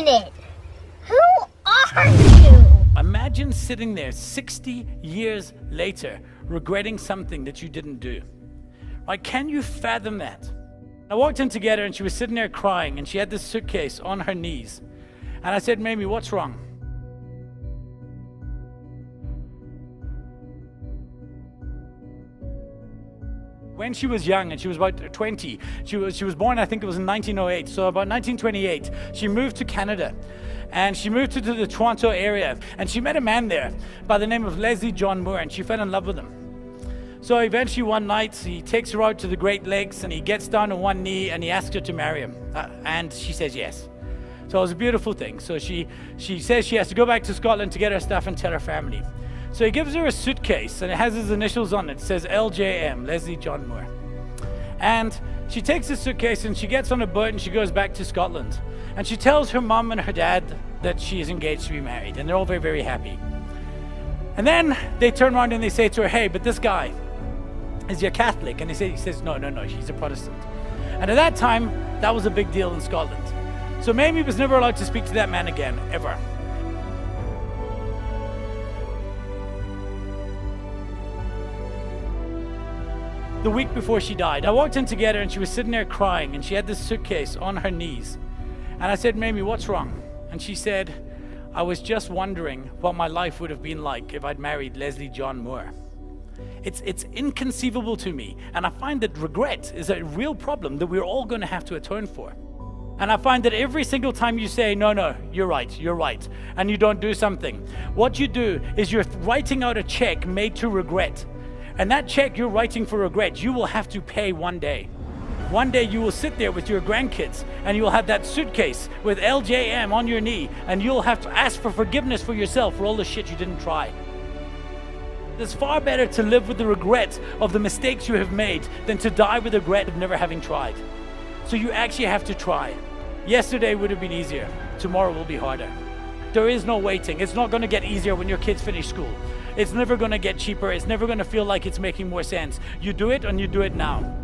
minute. Who are you? Imagine sitting there 60 years later, regretting something that you didn't do. Like, can you fathom that? I walked in together and she was sitting there crying and she had this suitcase on her knees. And I said, Mamie, what's wrong? When she was young, and she was about 20, she was born, I think it was in 1908, so about 1928, she moved to Canada. And she moved to the Toronto area, and she met a man there by the name of Leslie John Moore, and she fell in love with him. So eventually one night, he takes her out to the Great Lakes, and he gets down on one knee, and he asks her to marry him. And she says yes. So it was a beautiful thing. So she says she has to go back to Scotland to get her stuff and tell her family. So he gives her a suitcase, and it has his initials on it. It says LJM, Leslie John Moore. And she takes this suitcase, and she gets on a boat, and she goes back to Scotland. And she tells her mom and her dad that she is engaged to be married, and they're all very, very happy. And then they turn around and they say to her, hey, but this guy, is he a Catholic? And he says, no, he's a Protestant. And at that time, that was a big deal in Scotland. So Mamie was never allowed to speak to that man again, ever. The week before she died, I walked in together and she was sitting there crying and she had this suitcase on her knees. And I said, Mamie, what's wrong? And she said, I was just wondering what my life would have been like if I'd married Leslie John Moore. It's inconceivable to me. And I find that regret is a real problem that we're all going to have to atone for. And I find that every single time you say, no, you're right, and you don't do something, what you do is you're writing out a check made to regret. And that check you're writing for regret, you will have to pay one day. One day you will sit there with your grandkids and you'll have that suitcase with LJM on your knee and you'll have to ask for forgiveness for yourself for all the shit you didn't try. It's far better to live with the regret of the mistakes you have made than to die with the regret of never having tried. So you actually have to try. Yesterday would have been easier. Tomorrow will be harder. There is no waiting. It's not going to get easier when your kids finish school. It's never going to get cheaper. It's never going to feel like it's making more sense. You do it and you do it now.